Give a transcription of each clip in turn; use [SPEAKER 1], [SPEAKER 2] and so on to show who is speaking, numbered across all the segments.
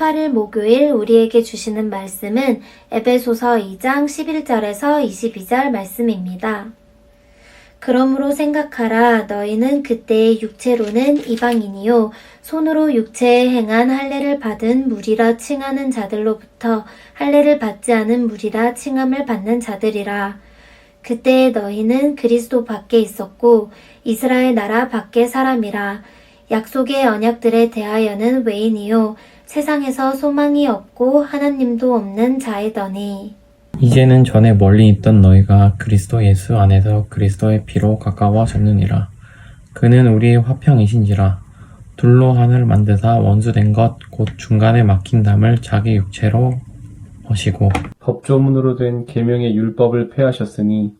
[SPEAKER 1] 18일 목요일 우리에게 주시는 말씀은 에베소서 2장 11절에서 22절 말씀입니다. 그러므로 생각하라. 너희는 그때의 육체로는 이방인이요 손으로 육체에 행한 할례를 받은 무리라 칭하는 자들로부터 할례를 받지 않은 무리라 칭함을 받는 자들이라. 그때의 너희는 그리스도 밖에 있었고 이스라엘 나라 밖의 사람이라. 약속의 언약들에 대하여는 외인이요 세상에서 소망이 없고 하나님도 없는 자이더니.
[SPEAKER 2] 이제는 전에 멀리 있던 너희가 그리스도 예수 안에서 그리스도의 피로 가까워졌느니라. 그는 우리의 화평이신지라. 둘로 하늘 만드사 원수된 것 곧 중간에 막힌 담을 자기 육체로 허시고
[SPEAKER 3] 법조문으로 된 계명의 율법을 폐하셨으니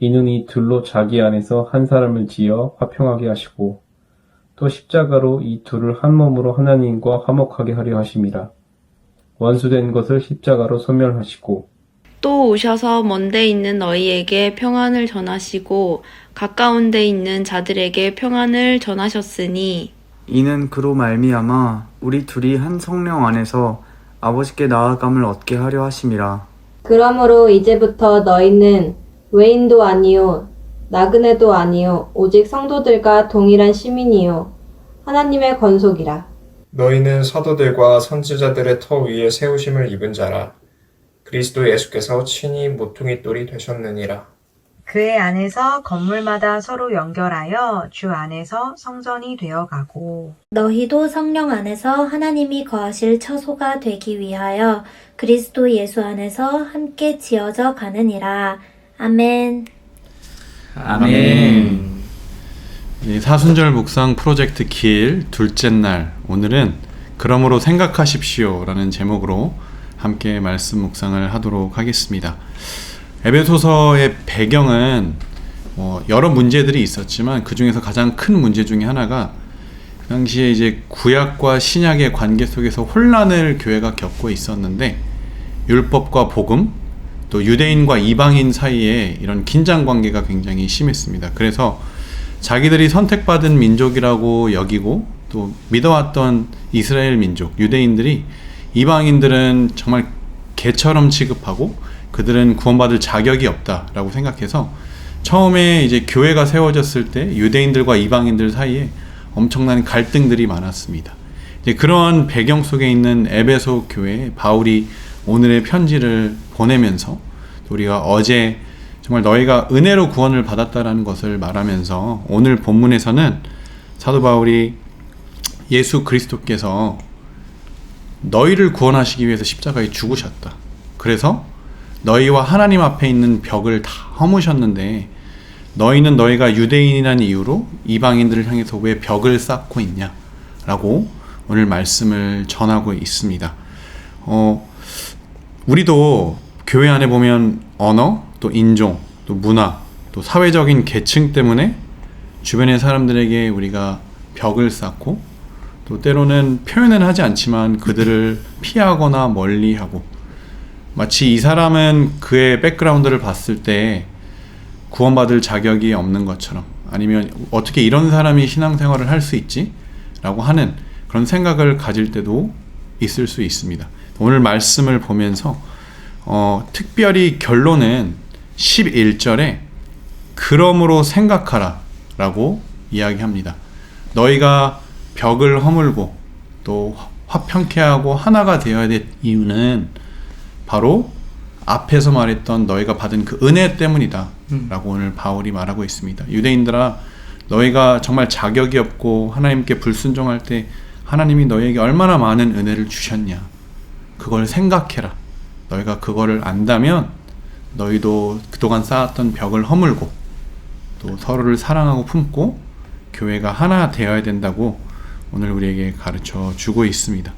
[SPEAKER 3] 이는 이 둘로 자기 안에서 한 사람을 지어 화평하게 하시고 또 십자가로 이 둘을 한 몸으로 하나님과 화목하게 하려 하심이라. 원수된 것을 십자가로 소멸하시고
[SPEAKER 4] 또 오셔서 먼데 있는 너희에게 평안을 전하시고 가까운 데 있는 자들에게 평안을 전하셨으니
[SPEAKER 5] 이는 그로 말미암아 우리 둘이 한 성령 안에서 아버지께 나아감을 얻게 하려 하심이라.
[SPEAKER 6] 그러므로 이제부터 너희는 외인도 아니요 나그네도 아니요 오직 성도들과 동일한 시민이요 하나님의 권속이라.
[SPEAKER 7] 너희는 사도들과 선지자들의 터 위에 세우심을 입은 자라. 그리스도 예수께서 친히 모퉁이 돌이 되셨느니라.
[SPEAKER 8] 그의 안에서 건물마다 서로 연결하여 주 안에서 성전이 되어가고
[SPEAKER 1] 너희도 성령 안에서 하나님이 거하실 처소가 되기 위하여 그리스도 예수 안에서 함께 지어져 가느니라. 아멘.
[SPEAKER 9] 아멘. 사순절 묵상 프로젝트 길 둘째 날, 오늘은 그러므로 생각하십시오 라는 제목으로 함께 말씀 묵상을 하도록 하겠습니다. 에베소서의 배경은 여러 문제들이 있었지만 그 중에서 가장 큰 문제 중에 하나가 그 당시에 이제 구약과 신약의 관계 속에서 혼란을 교회가 겪고 있었는데 율법과 복음, 또 유대인과 이방인 사이에 이런 긴장 관계가 굉장히 심했습니다. 그래서 자기들이 선택받은 민족이라고 여기고 또 믿어왔던 이스라엘 민족, 유대인들이 이방인들은 정말 개처럼 취급하고 그들은 구원받을 자격이 없다라고 생각해서 처음에 이제 교회가 세워졌을 때 유대인들과 이방인들 사이에 엄청난 갈등들이 많았습니다. 이제 그러한 배경 속에 있는 에베소 교회에 바울이 오늘의 편지를 보내면서 우리가 어제 정말 너희가 은혜로 구원을 받았다라는 것을 말하면서 오늘 본문에서는 사도 바울이 예수 그리스도께서 너희를 구원하시기 위해서 십자가에 죽으셨다. 그래서 너희와 하나님 앞에 있는 벽을 다 허무셨는데 너희는 너희가 유대인이라는 이유로 이방인들을 향해서 왜 벽을 쌓고 있냐 라고 오늘 말씀을 전하고 있습니다. 우리도 교회 안에 보면 언어, 또 인종, 또 문화, 또 사회적인 계층 때문에 주변의 사람들에게 우리가 벽을 쌓고 또 때로는 표현은 하지 않지만 그들을 피하거나 멀리하고 마치 이 사람은 그의 백그라운드를 봤을 때 구원받을 자격이 없는 것처럼 아니면 어떻게 이런 사람이 신앙생활을 할 수 있지? 라고 하는 그런 생각을 가질 때도 있을 수 있습니다. 오늘 말씀을 보면서 특별히 결론은 11절에 그러므로 생각하라 라고 이야기합니다. 너희가 벽을 허물고 또 화평케 하고 하나가 되어야 될 이유는 바로 앞에서 말했던 너희가 받은 그 은혜 때문이다 라고 오늘 바울이 말하고 있습니다. 유대인들아, 너희가 정말 자격이 없고 하나님께 불순종할 때 하나님이 너희에게 얼마나 많은 은혜를 주셨냐, 그걸 생각해라. 너희가 그거를 안다면 너희도 그동안 쌓았던 벽을 허물고 또 서로를 사랑하고 품고 교회가 하나 되어야 된다고 오늘 우리에게 가르쳐 주고 있습니다.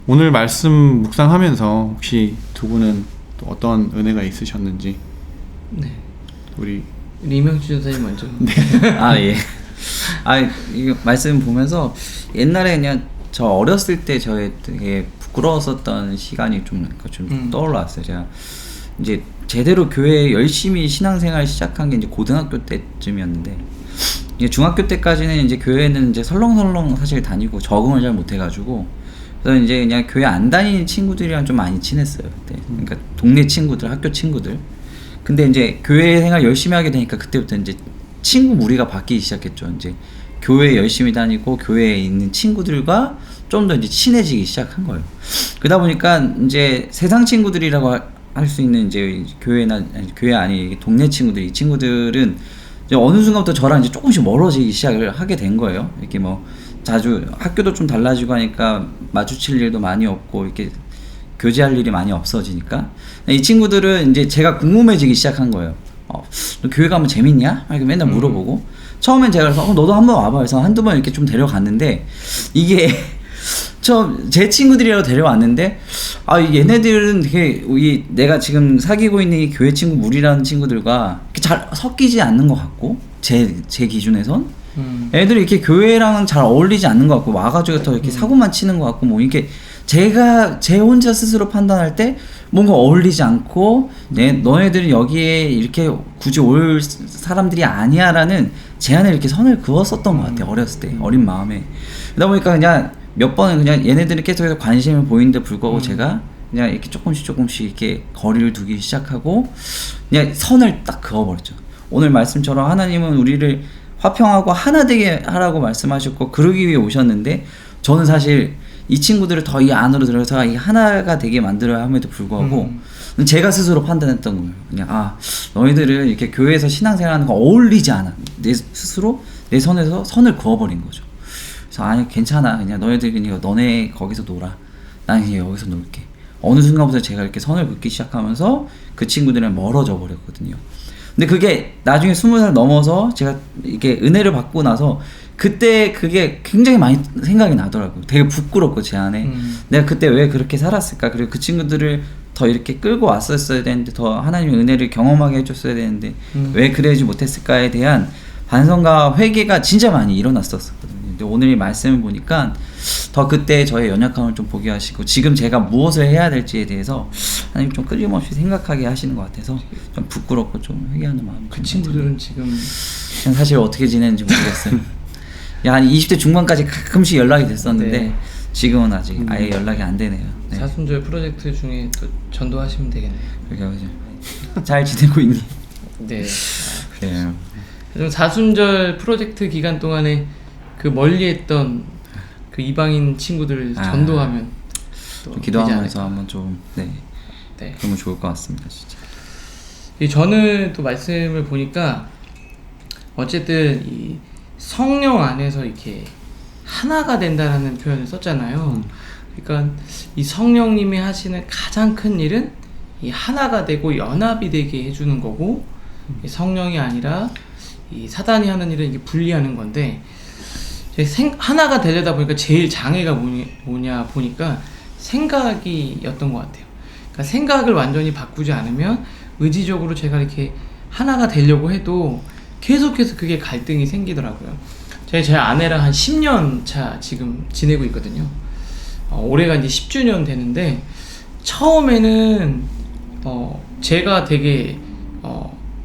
[SPEAKER 9] 오늘 말씀 묵상하면서 혹시 두 분은 또 어떤 은혜가 있으셨는지?
[SPEAKER 10] 네.
[SPEAKER 9] 우리
[SPEAKER 10] 이명주 선생님 먼저.
[SPEAKER 9] 네.
[SPEAKER 10] 예. 이거 말씀 보면서 옛날에 그냥 저 어렸을 때 저의 되게 부끄러웠었던 시간이 좀 떠올랐어요. 제가 이제 제대로 교회에 열심히 신앙생활 시작한 게 이제 고등학교 때쯤이었는데, 이제 중학교 때까지는 이제 교회는 이제 설렁설렁 사실 다니고 적응을 잘 못해가지고 저는 이제 그냥 교회 안 다니는 친구들이랑 좀 많이 친했어요 그때. 그러니까 동네 친구들, 학교 친구들. 근데 이제 교회 생활 열심히 하게 되니까 그때부터 이제 친구 무리가 바뀌기 시작했죠. 이제 교회 열심히 다니고 교회에 있는 친구들과 좀 더 이제 친해지기 시작한 거예요. 그러다 보니까 이제 세상 친구들이라고 할 수 있는 이제 교회나 교회 아니 동네 친구들, 이 친구들은 이제 어느 순간부터 저랑 이제 조금씩 멀어지기 시작을 하게 된 거예요. 이렇게 뭐 자주 학교도 좀 달라지고 하니까 마주칠 일도 많이 없고 이렇게 교제할 일이 많이 없어지니까 이 친구들은 이제 제가 궁금해지기 시작한 거예요. 너 교회 가면 재밌냐? 이렇게 맨날 물어보고 처음엔 제가 그래서 너도 한번 와봐 해서 한두 번 이렇게 좀 데려갔는데 이게 제 친구들이라고 데려왔는데 얘네들은 되게 내가 지금 사귀고 있는 이 교회 친구 무리라는 친구들과 이렇게 잘 섞이지 않는 것 같고 제 기준에선 애들이 이렇게 교회랑은 잘 어울리지 않는 것 같고 와가지고 더 이렇게 사고만 치는 것 같고 뭐 이렇게 제가 제 혼자 스스로 판단할 때 뭔가 어울리지 않고 너네들은 여기에 이렇게 굳이 올 사람들이 아니야라는 제안을 이렇게 선을 그었었던 것 같아요. 어렸을 때 어린 마음에. 그러다 보니까 그냥 몇 번은 그냥 얘네들은 계속해서 관심을 보이는데 불구하고 제가 그냥 이렇게 조금씩 이렇게 거리를 두기 시작하고 그냥 선을 딱 그어버렸죠. 오늘 말씀처럼 하나님은 우리를 화평하고 하나 되게 하라고 말씀하셨고 그러기 위해 오셨는데 저는 사실 이 친구들을 더 이 안으로 들어서 이 하나가 되게 만들어야 함에도 불구하고 제가 스스로 판단했던 거예요. 그냥 너희들은 이렇게 교회에서 신앙생활하는 거 어울리지 않아. 내 스스로 내 선에서 선을 그어버린 거죠. 그래서 아니 괜찮아. 그냥 너희들 그냥 너네 거기서 놀아. 난 그냥 여기서 놀게. 어느 순간부터 제가 이렇게 선을 긋기 시작하면서 그 친구들이랑 멀어져 버렸거든요. 근데 그게 나중에 20살 넘어서 제가 이렇게 은혜를 받고 나서 그때 그게 굉장히 많이 생각이 나더라고요. 되게 부끄럽고 제 안에 내가 그때 왜 그렇게 살았을까. 그리고 그 친구들을 더 이렇게 끌고 왔었어야 되는데 더 하나님의 은혜를 경험하게 해줬어야 되는데 왜 그러지 못했을까에 대한 반성과 회개가 진짜 많이 일어났었거든요. 근데 오늘 이 말씀을 보니까 더 그때 저의 연약함을 좀 보게 하시고 지금 제가 무엇을 해야 될지에 대해서 하나님 좀 끊임없이 생각하게 하시는 것 같아서 좀 부끄럽고 좀 회개하는 마음이
[SPEAKER 11] 그 친구들은 지금
[SPEAKER 10] 사실 어떻게 지내는지 모르겠어요. 한 20대 중반까지 가끔씩 연락이 됐었는데
[SPEAKER 11] 네.
[SPEAKER 10] 지금은 아직 아예 연락이 안 되네요. 네.
[SPEAKER 11] 사순절 프로젝트 중에 또 전도하시면 되겠네요.
[SPEAKER 10] 그러게 잘 지내고 있니?
[SPEAKER 11] 네.
[SPEAKER 10] 그래요.
[SPEAKER 11] 좀 사순절 프로젝트 기간 동안에 그 멀리했던 그 이방인 친구들 전도하면 또
[SPEAKER 10] 좀 기도하면서 한번 좀 네. 그러면 좋을 것 같습니다, 진짜.
[SPEAKER 11] 저는 또 말씀을 보니까 어쨌든 이 성령 안에서 이렇게 하나가 된다라는 표현을 썼잖아요. 그러니까 이 성령님이 하시는 가장 큰 일은 이 하나가 되고 연합이 되게 해주는 거고 이 성령이 아니라 이 사단이 하는 일은 이게 분리하는 건데 하나가 되려다 보니까 제일 장애가 뭐냐 보니까 생각이었던 것 같아요. 그러니까 생각을 완전히 바꾸지 않으면 의지적으로 제가 이렇게 하나가 되려고 해도 계속해서 그게 갈등이 생기더라고요. 제 아내랑 한 10년 차 지금 지내고 있거든요. 올해가 이제 10주년 되는데 처음에는 제가 되게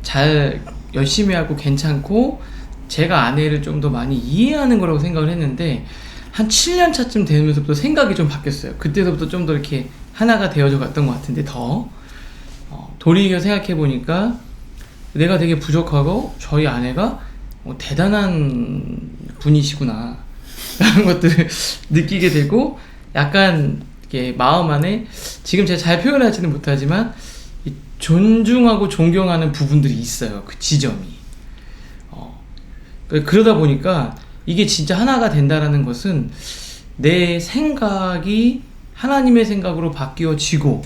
[SPEAKER 11] 잘 열심히 하고 괜찮고 제가 아내를 좀 더 많이 이해하는 거라고 생각을 했는데 한 7년 차쯤 되면서부터 생각이 좀 바뀌었어요. 그때서부터 좀 더 이렇게 하나가 되어져 갔던 것 같은데 돌이켜 생각해 보니까 내가 되게 부족하고 저희 아내가 대단한 분이시구나 라는 것들을 느끼게 되고 약간 이렇게 마음 안에 지금 제가 잘 표현하지는 못하지만 존중하고 존경하는 부분들이 있어요. 그 지점이. 그러다 보니까 이게 진짜 하나가 된다라는 것은 내 생각이 하나님의 생각으로 바뀌어지고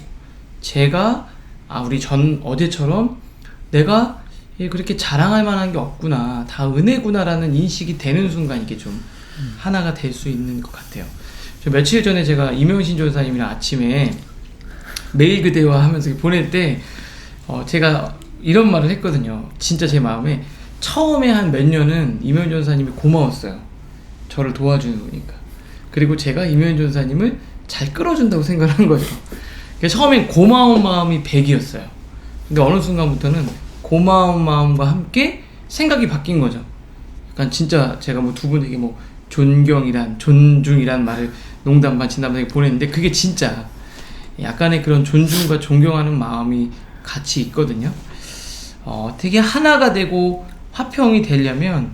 [SPEAKER 11] 제가 우리 어제처럼 내가 그렇게 자랑할 만한 게 없구나, 다 은혜구나라는 인식이 되는 순간 이게 좀 하나가 될 수 있는 것 같아요. 저 며칠 전에 제가 이명신 전사님이랑 아침에 매일 그대와 하면서 보낼 때 제가 이런 말을 했거든요. 진짜 제 마음에 처음에 한 몇 년은 이명신 전사님이 고마웠어요. 저를 도와주는 거니까. 그리고 제가 이명신 전사님을 잘 끌어준다고 생각을 한 거죠. 처음엔 고마운 마음이 100이었어요. 근데 어느 순간부터는 고마운 마음과 함께 생각이 바뀐 거죠. 약간 진짜 제가 두 분에게 존경이란, 존중이란 말을 농담 반 진담 반 보냈는데 그게 진짜 약간의 그런 존중과 존경하는 마음이 같이 있거든요. 되게 하나가 되고 화평이 되려면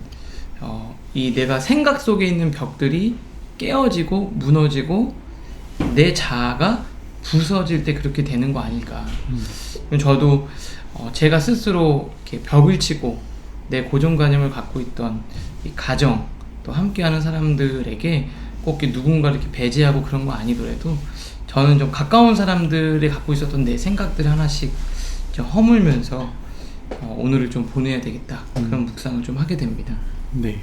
[SPEAKER 11] 이 내가 생각 속에 있는 벽들이 깨어지고 무너지고 내 자아가 부서질 때 그렇게 되는 거 아닐까. 저도 제가 스스로 이렇게 벽을 치고 내 고정관념을 갖고 있던 이 가정 또 함께하는 사람들에게 꼭 누군가 이렇게 배제하고 그런 거 아니더라도 저는 좀 가까운 사람들이 갖고 있었던 내 생각들 하나씩 좀 허물면서 오늘을 좀 보내야 되겠다 그런 묵상을 좀 하게 됩니다.
[SPEAKER 9] 네.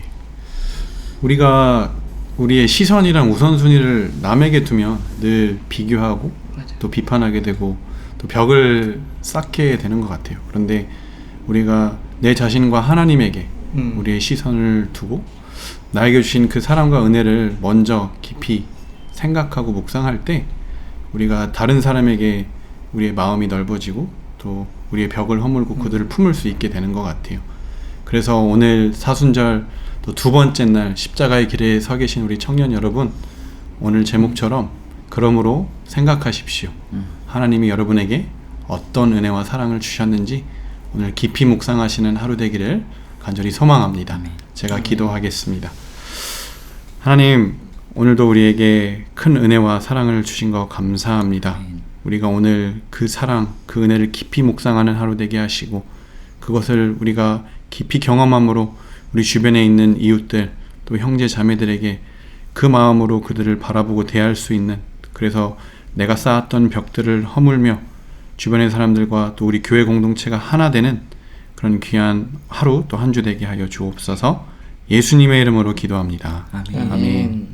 [SPEAKER 9] 우리가 우리의 시선이랑 우선순위를 남에게 두면 늘 비교하고
[SPEAKER 11] 맞아요.
[SPEAKER 9] 또 비판하게 되고 또 벽을 쌓게 되는 것 같아요. 그런데 우리가 내 자신과 하나님에게 우리의 시선을 두고 나에게 주신 그 사랑과 은혜를 먼저 깊이 생각하고 묵상할 때 우리가 다른 사람에게 우리의 마음이 넓어지고 또 우리의 벽을 허물고 그들을 품을 수 있게 되는 것 같아요. 그래서 오늘 사순절 또 두 번째 날 십자가의 길에 서 계신 우리 청년 여러분, 오늘 제목처럼 그러므로 생각하십시오. 하나님이 여러분에게 어떤 은혜와 사랑을 주셨는지 오늘 깊이 묵상하시는 하루 되기를 간절히 소망합니다. 제가 기도하겠습니다. 하나님, 오늘도 우리에게 큰 은혜와 사랑을 주신 것 감사합니다. 우리가 오늘 그 사랑, 그 은혜를 깊이 묵상하는 하루 되게 하시고 그것을 우리가 깊이 경험함으로 우리 주변에 있는 이웃들 또 형제 자매들에게 그 마음으로 그들을 바라보고 대할 수 있는, 그래서 내가 쌓았던 벽들을 허물며 주변의 사람들과 또 우리 교회 공동체가 하나 되는 그런 귀한 하루 또 한 주 되게 하여 주옵소서. 예수님의 이름으로 기도합니다.
[SPEAKER 10] 아멘.
[SPEAKER 9] 아멘.